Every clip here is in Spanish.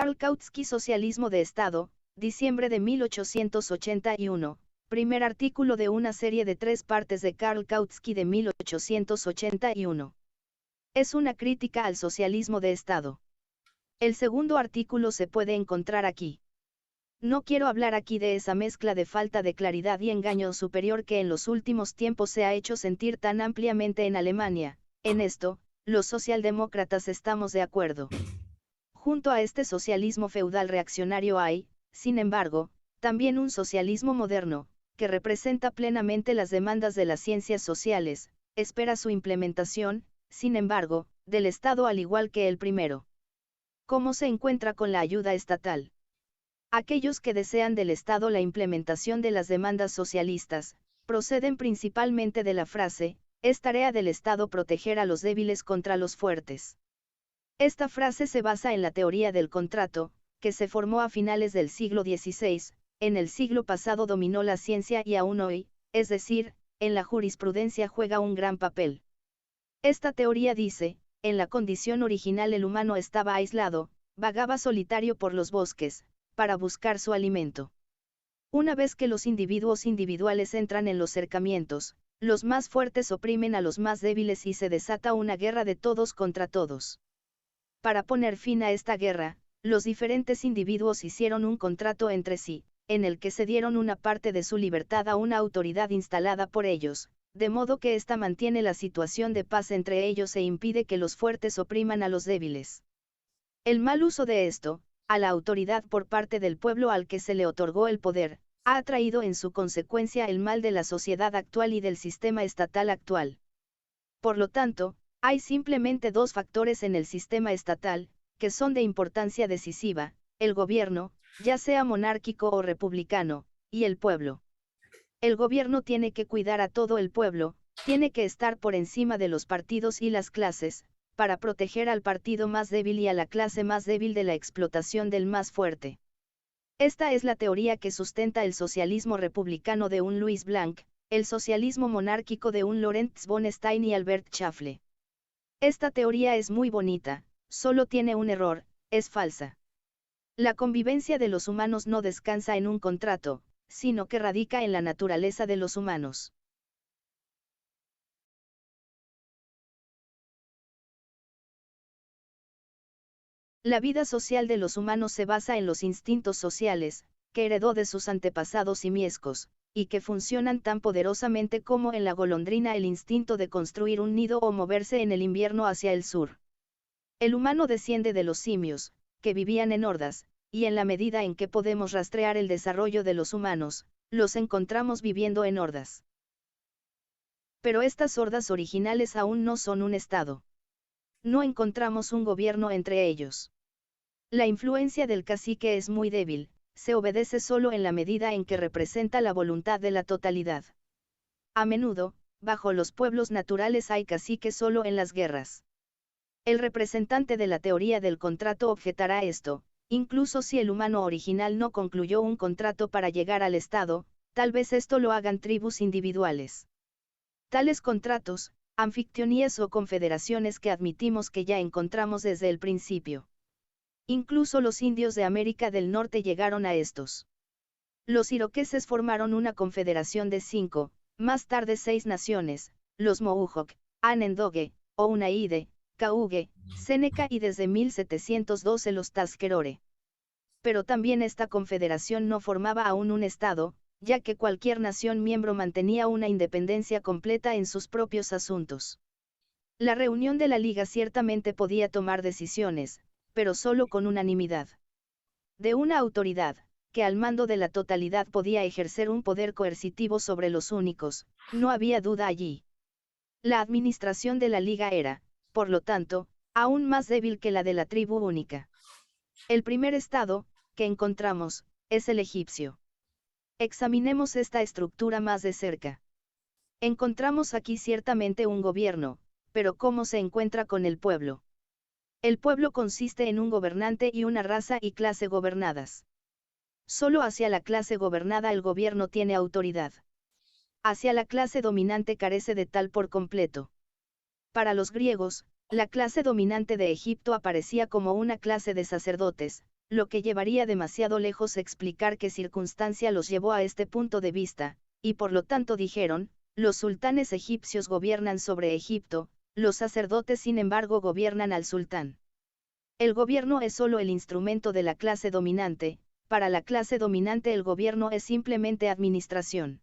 Karl Kautsky, Socialismo de Estado, diciembre de 1881, primer artículo de una serie de 3 partes de Karl Kautsky de 1881. Es una crítica al socialismo de Estado. El segundo artículo se puede encontrar aquí. No quiero hablar aquí de esa mezcla de falta de claridad y engaño superior que en los últimos tiempos se ha hecho sentir tan ampliamente en Alemania. En esto, los socialdemócratas estamos de acuerdo. Junto a este socialismo feudal reaccionario hay, sin embargo, también un socialismo moderno, que representa plenamente las demandas de las ciencias sociales, espera su implementación, sin embargo, del Estado al igual que el primero. ¿Cómo se encuentra con la ayuda estatal? Aquellos que desean del Estado la implementación de las demandas socialistas, proceden principalmente de la frase, es tarea del Estado proteger a los débiles contra los fuertes. Esta frase se basa en la teoría del contrato, que se formó a finales del siglo XVI, en el siglo pasado dominó la ciencia y aún hoy, es decir, en la jurisprudencia juega un gran papel. Esta teoría dice, en la condición original el humano estaba aislado, vagaba solitario por los bosques, para buscar su alimento. Una vez que los individuos individuales entran en los cercamientos, los más fuertes oprimen a los más débiles y se desata una guerra de todos contra todos. Para poner fin a esta guerra, los diferentes individuos hicieron un contrato entre sí, en el que cedieron una parte de su libertad a una autoridad instalada por ellos, de modo que ésta mantiene la situación de paz entre ellos e impide que los fuertes opriman a los débiles. El mal uso de esto, a la autoridad por parte del pueblo al que se le otorgó el poder, ha traído en su consecuencia el mal de la sociedad actual y del sistema estatal actual. Por lo tanto, hay simplemente 2 factores en el sistema estatal, que son de importancia decisiva, el gobierno, ya sea monárquico o republicano, y el pueblo. El gobierno tiene que cuidar a todo el pueblo, tiene que estar por encima de los partidos y las clases, para proteger al partido más débil y a la clase más débil de la explotación del más fuerte. Esta es la teoría que sustenta el socialismo republicano de un Louis Blanc, el socialismo monárquico de un Lorenz von Stein y Albert Schäffle. Esta teoría es muy bonita, solo tiene un error, es falsa. La convivencia de los humanos no descansa en un contrato, sino que radica en la naturaleza de los humanos. La vida social de los humanos se basa en los instintos sociales, que heredó de sus antepasados simiescos, y que funcionan tan poderosamente como en la golondrina el instinto de construir un nido o moverse en el invierno hacia el sur. El humano desciende de los simios, que vivían en hordas, y en la medida en que podemos rastrear el desarrollo de los humanos, los encontramos viviendo en hordas. Pero estas hordas originales aún no son un estado. No encontramos un gobierno entre ellos. La influencia del cacique es muy débil, se obedece solo en la medida en que representa la voluntad de la totalidad. A menudo, bajo los pueblos naturales hay caciques solo en las guerras. El representante de la teoría del contrato objetará esto, incluso si el humano original no concluyó un contrato para llegar al Estado, tal vez esto lo hagan tribus individuales. Tales contratos, anfictionías o confederaciones que admitimos que ya encontramos desde el principio. Incluso los indios de América del Norte llegaron a estos. Los iroqueses formaron una confederación de 5, más tarde 6 naciones, los Mohawk, Anendoge, Oneide, Cayuga, Seneca y desde 1712 los Tuscarora. Pero también esta confederación no formaba aún un estado, ya que cualquier nación miembro mantenía una independencia completa en sus propios asuntos. La reunión de la Liga ciertamente podía tomar decisiones, pero solo con unanimidad. De una autoridad, que al mando de la totalidad podía ejercer un poder coercitivo sobre los únicos, no había duda allí. La administración de la Liga era, por lo tanto, aún más débil que la de la tribu única. El primer estado, que encontramos, es el egipcio. Examinemos esta estructura más de cerca. Encontramos aquí ciertamente un gobierno, pero ¿cómo se encuentra con el pueblo? El pueblo consiste en un gobernante y una raza y clase gobernadas. Solo hacia la clase gobernada el gobierno tiene autoridad. Hacia la clase dominante carece de tal por completo. Para los griegos, la clase dominante de Egipto aparecía como una clase de sacerdotes, lo que llevaría demasiado lejos explicar qué circunstancia los llevó a este punto de vista, y por lo tanto dijeron, los sultanes egipcios gobiernan sobre Egipto, los sacerdotes sin embargo gobiernan al sultán. El gobierno es solo el instrumento de la clase dominante, para la clase dominante el gobierno es simplemente administración.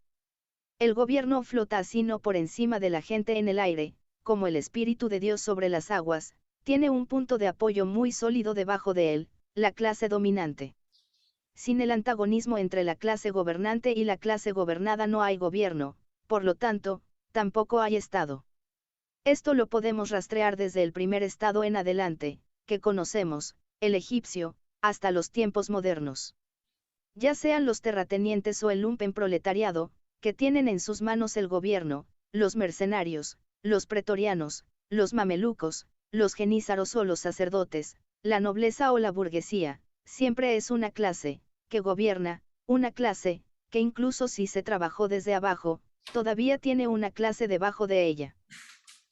El gobierno flota así no por encima de la gente en el aire, como el Espíritu de Dios sobre las aguas, tiene un punto de apoyo muy sólido debajo de él, la clase dominante. Sin el antagonismo entre la clase gobernante y la clase gobernada no hay gobierno, por lo tanto, tampoco hay Estado. Esto lo podemos rastrear desde el primer Estado en adelante, que conocemos, el egipcio, hasta los tiempos modernos. Ya sean los terratenientes o el lumpenproletariado, que tienen en sus manos el gobierno, los mercenarios, los pretorianos, los mamelucos, los genízaros o los sacerdotes, la nobleza o la burguesía, siempre es una clase, que gobierna, una clase, que incluso si se trabajó desde abajo, todavía tiene una clase debajo de ella.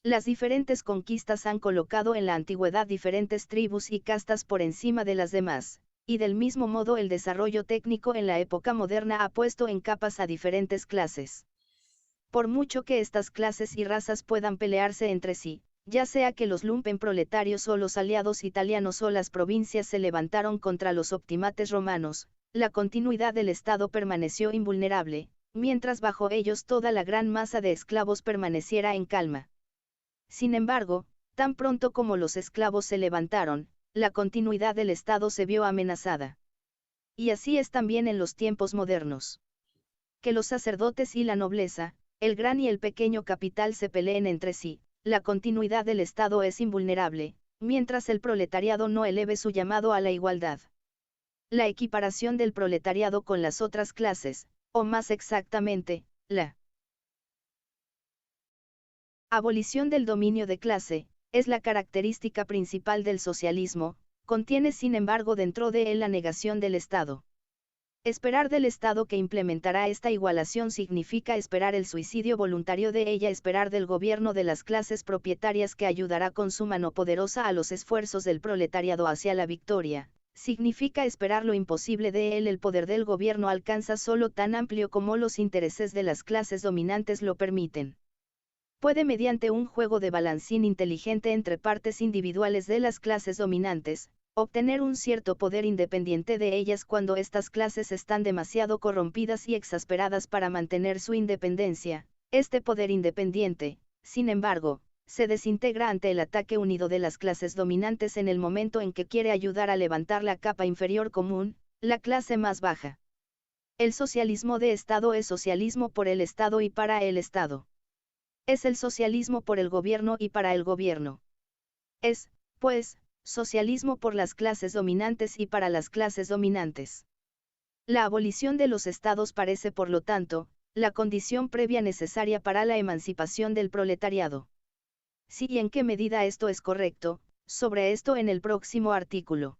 Las diferentes conquistas han colocado en la antigüedad diferentes tribus y castas por encima de las demás, y del mismo modo el desarrollo técnico en la época moderna ha puesto en capas a diferentes clases. Por mucho que estas clases y razas puedan pelearse entre sí, ya sea que los lumpenproletarios o los aliados italianos o las provincias se levantaron contra los optimates romanos, la continuidad del Estado permaneció invulnerable, mientras bajo ellos toda la gran masa de esclavos permaneciera en calma. Sin embargo, tan pronto como los esclavos se levantaron, la continuidad del Estado se vio amenazada. Y así es también en los tiempos modernos. Que los sacerdotes y la nobleza, el gran y el pequeño capital se peleen entre sí, la continuidad del Estado es invulnerable, mientras el proletariado no eleve su llamado a la igualdad. La equiparación del proletariado con las otras clases, o más exactamente, la abolición del dominio de clase, es la característica principal del socialismo, contiene sin embargo dentro de él la negación del Estado. Esperar del Estado que implementará esta igualación significa esperar el suicidio voluntario de ella, esperar del gobierno de las clases propietarias que ayudará con su mano poderosa a los esfuerzos del proletariado hacia la victoria, significa esperar lo imposible de él. El poder del gobierno alcanza solo tan amplio como los intereses de las clases dominantes lo permiten. Puede mediante un juego de balancín inteligente entre partes individuales de las clases dominantes, obtener un cierto poder independiente de ellas cuando estas clases están demasiado corrompidas y exasperadas para mantener su independencia. Este poder independiente, sin embargo, se desintegra ante el ataque unido de las clases dominantes en el momento en que quiere ayudar a levantar la capa inferior común, la clase más baja. El socialismo de Estado es socialismo por el Estado y para el Estado. Es el socialismo por el gobierno y para el gobierno. Es, pues, socialismo por las clases dominantes y para las clases dominantes. La abolición de los estados parece por lo tanto, la condición previa necesaria para la emancipación del proletariado. Si y en qué medida esto es correcto, sobre esto en el próximo artículo.